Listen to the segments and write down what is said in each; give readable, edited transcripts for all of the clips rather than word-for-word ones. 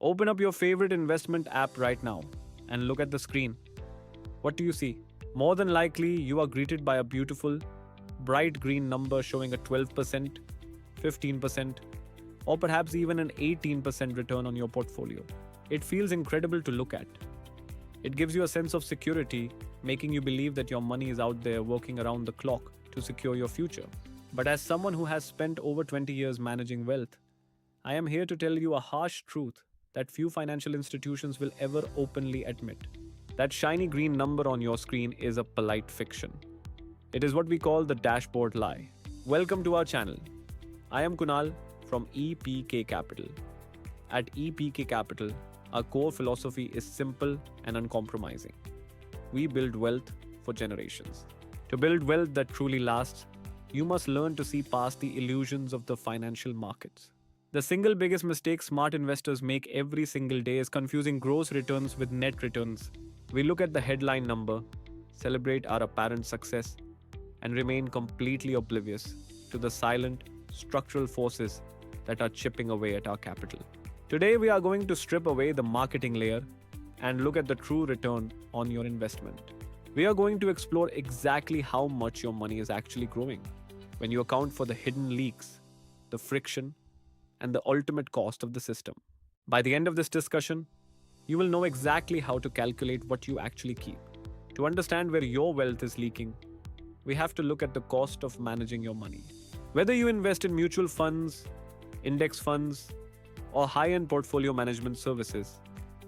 Open up your favorite investment app right now and look at the screen. What do you see? More than likely, you are greeted by a beautiful, bright green number showing a 12%, 15%, or perhaps even an 18% return on your portfolio. It feels incredible to look at. It gives you a sense of security, making you believe that your money is out there working around the clock to secure your future. But as someone who has spent over 20 years managing wealth, I am here to tell you a harsh truth that few financial institutions will ever openly admit. That shiny green number on your screen is a polite fiction. It is what we call the dashboard lie. Welcome to our channel. I am Kunal from EPK Capital. At EPK Capital, our core philosophy is simple and uncompromising. We build wealth for generations. To build wealth that truly lasts, you must learn to see past the illusions of the financial markets. The single biggest mistake smart investors make every single day is confusing gross returns with net returns. We look at the headline number, celebrate our apparent success, and remain completely oblivious to the silent, structural forces that are chipping away at our capital. Today, we are going to strip away the marketing layer and look at the true return on your investment. We are going to explore exactly how much your money is actually growing when you account for the hidden leaks, the friction, and the ultimate cost of the system. By the end of this discussion, you will know exactly how to calculate what you actually keep. To understand where your wealth is leaking, we have to look at the cost of managing your money. Whether you invest in mutual funds, index funds, or high-end portfolio management services,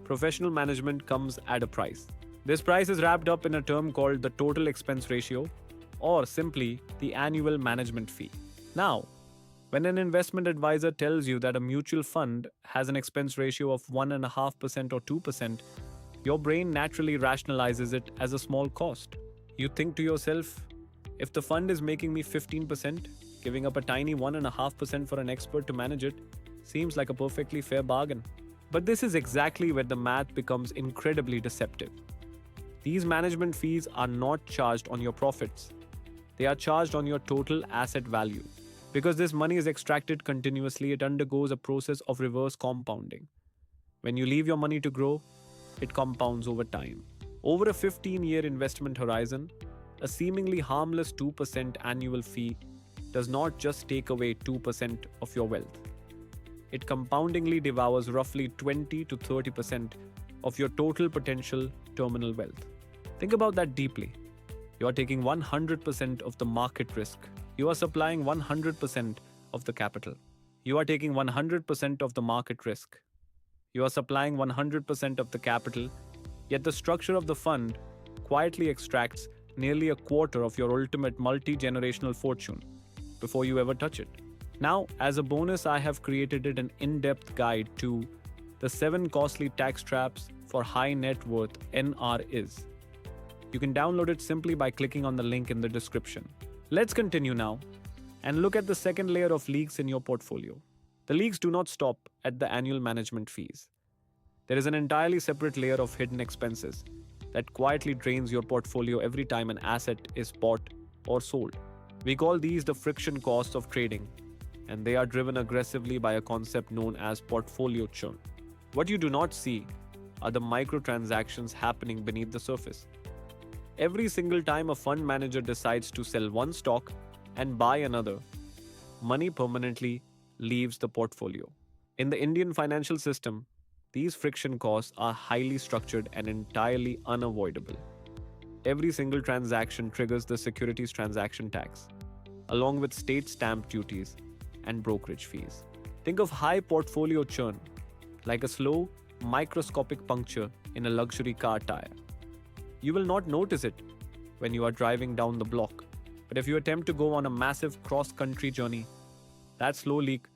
professional management comes at a price. This price is wrapped up in a term called the total expense ratio, or simply the annual management fee. Now, when an investment advisor tells you that a mutual fund has an expense ratio of 1.5% or 2%, your brain naturally rationalizes it as a small cost. You think to yourself, if the fund is making me 15%, giving up a tiny 1.5% for an expert to manage it seems like a perfectly fair bargain. But this is exactly where the math becomes incredibly deceptive. These management fees are not charged on your profits. They are charged on your total asset value. Because this money is extracted continuously, it undergoes a process of reverse compounding. When you leave your money to grow, it compounds over time. Over a 15-year investment horizon, a seemingly harmless 2% annual fee does not just take away 2% of your wealth. It compoundingly devours roughly 20 to 30% of your total potential terminal wealth. Think about that deeply. You are taking 100% of the market risk. You are supplying 100% of the capital. You are taking 100% of the market risk. You are supplying 100% of the capital, yet the structure of the fund quietly extracts nearly a quarter of your ultimate multi-generational fortune before you ever touch it. Now, as a bonus, I have created an in-depth guide to the 7 costly tax traps for high net worth NRIs. You can download it simply by clicking on the link in the description. Let's continue now and look at the second layer of leaks in your portfolio. The leaks do not stop at the annual management fees. There is an entirely separate layer of hidden expenses that quietly drains your portfolio every time an asset is bought or sold. We call these the friction costs of trading, and they are driven aggressively by a concept known as portfolio churn. What you do not see are the microtransactions happening beneath the surface. Every single time a fund manager decides to sell one stock and buy another, money permanently leaves the portfolio. In the Indian financial system, these friction costs are highly structured and entirely unavoidable. Every single transaction triggers the securities transaction tax, along with state stamp duties and brokerage fees. Think of high portfolio churn like a slow, microscopic puncture in a luxury car tire. You will not notice it when you are driving down the block, but if you attempt to go on a massive cross-country journey, that slow leak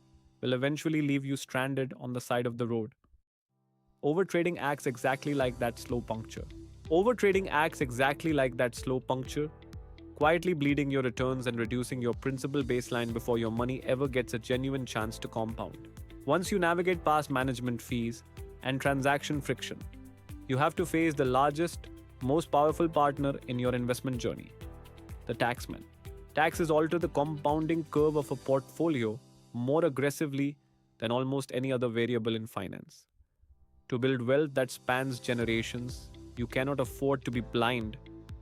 will eventually leave you stranded on the side of the road. Overtrading acts exactly like that slow puncture. Quietly bleeding your returns and reducing your principal baseline before your money ever gets a genuine chance to compound. Once you navigate past management fees and transaction friction, you have to face the largest, most powerful partner in your investment journey, the taxman. Taxes alter the compounding curve of a portfolio more aggressively than almost any other variable in finance. To build wealth that spans generations, you cannot afford to be blind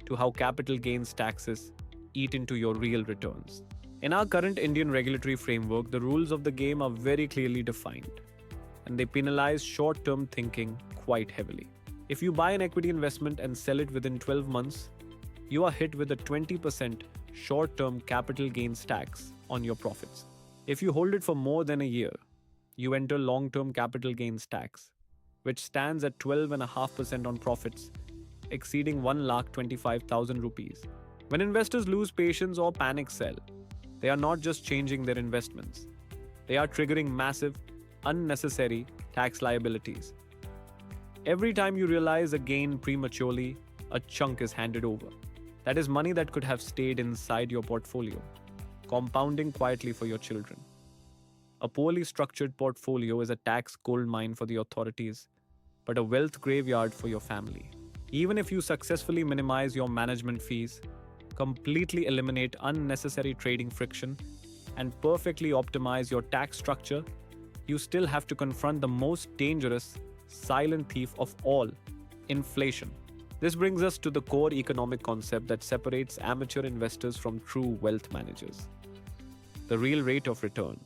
to how capital gains taxes eat into your real returns. In our current Indian regulatory framework, the rules of the game are very clearly defined, and they penalize short term thinking quite heavily. If you buy an equity investment and sell it within 12 months, you are hit with a 20% short term capital gains tax on your profits. If you hold it for more than a year, you enter long term capital gains tax, which stands at 12.5% on profits exceeding 1,25,000 rupees. When investors lose patience or panic sell, they are not just changing their investments, they are triggering massive, unnecessary tax liabilities. Every time you realize a gain prematurely, a chunk is handed over. That is money that could have stayed inside your portfolio, compounding quietly for your children. A poorly structured portfolio is a tax gold mine for the authorities, but a wealth graveyard for your family. Even if you successfully minimize your management fees, completely eliminate unnecessary trading friction, and perfectly optimize your tax structure, you still have to confront the most dangerous, silent thief of all: inflation. This brings us to the core economic concept that separates amateur investors from true wealth managers: the real rate of return.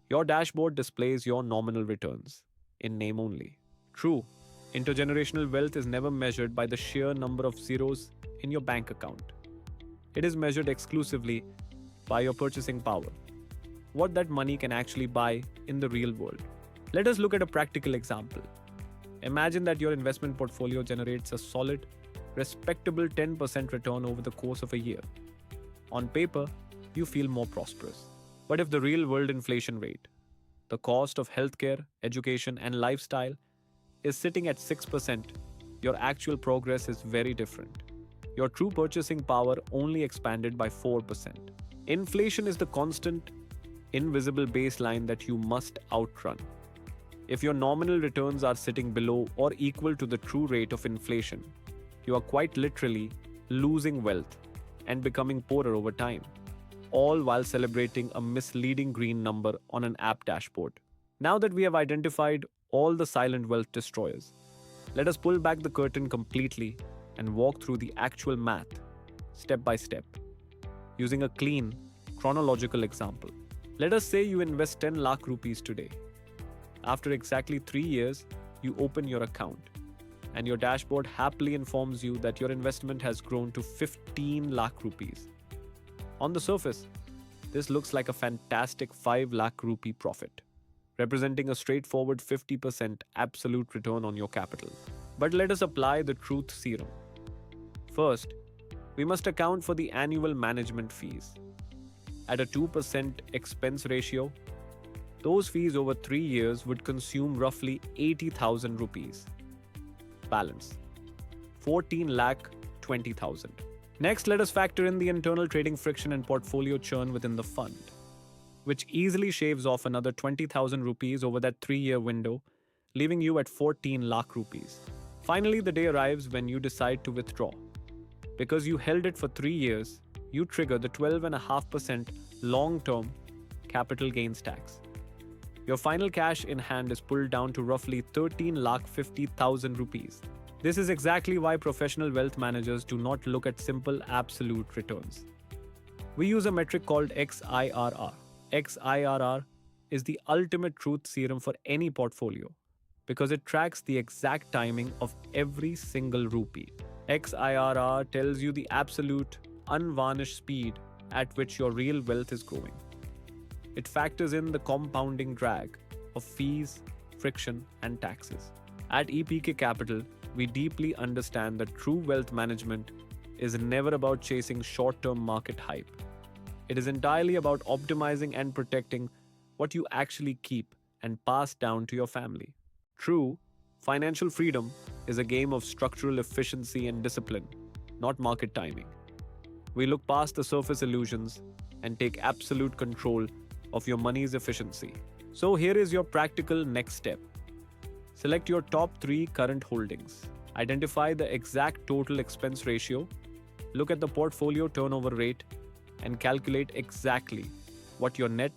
Your dashboard displays your nominal returns, in name only. True, intergenerational wealth is never measured by the sheer number of zeros in your bank account. It is measured exclusively by your purchasing power, what that money can actually buy in the real world. Let us look at a practical example. Imagine that your investment portfolio generates a solid, respectable 10% return over the course of a year. On paper, you feel more prosperous. But if the real world inflation rate, the cost of healthcare, education, and lifestyle, is sitting at 6%, your actual progress is very different. Your true purchasing power only expanded by 4%. Inflation is the constant, invisible baseline that you must outrun. If your nominal returns are sitting below or equal to the true rate of inflation, you are quite literally losing wealth and becoming poorer over time, all while celebrating a misleading green number on an app dashboard. Now that we have identified all the silent wealth destroyers, let us pull back the curtain completely and walk through the actual math, step by step, using a clean, chronological example. Let us say you invest 10 lakh rupees today. After exactly 3 years, you open your account, and your dashboard happily informs you that your investment has grown to 15 lakh rupees. On the surface, this looks like a fantastic 5 lakh rupee profit, representing a straightforward 50% absolute return on your capital. But let us apply the truth serum. First, we must account for the annual management fees. At a 2% expense ratio, those fees over 3 years would consume roughly 80,000 rupees. Balance: 14 lakh 20,000. Next, let us factor in the internal trading friction and portfolio churn within the fund, which easily shaves off another 20,000 rupees over that 3-year window, leaving you at 14 lakh rupees. Finally, the day arrives when you decide to withdraw. Because you held it for 3 years, you trigger the 12.5% long-term capital gains tax. Your final cash in hand is pulled down to roughly 13 lakh 50,000 rupees. This is exactly why professional wealth managers do not look at simple absolute returns. We use a metric called XIRR. XIRR is the ultimate truth serum for any portfolio because it tracks the exact timing of every single rupee. XIRR tells you the absolute, unvarnished speed at which your real wealth is growing. It factors in the compounding drag of fees, friction, and taxes. At EPK Capital, we deeply understand that true wealth management is never about chasing short-term market hype. It is entirely about optimizing and protecting what you actually keep and pass down to your family. True, financial freedom is a game of structural efficiency and discipline, not market timing. We look past the surface illusions and take absolute control of your money's efficiency. So here is your practical next step. Select your top 3 current holdings. Identify the exact total expense ratio, look at the portfolio turnover rate, and calculate exactly what your net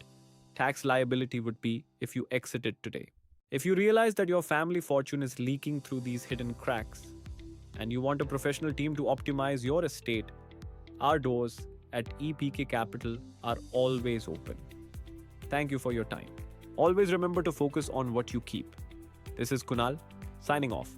tax liability would be if you exited today. If you realize that your family fortune is leaking through these hidden cracks and you want a professional team to optimize your estate, our doors at EPK Capital are always open. Thank you for your time. Always remember to focus on what you keep. This is Kunal, signing off.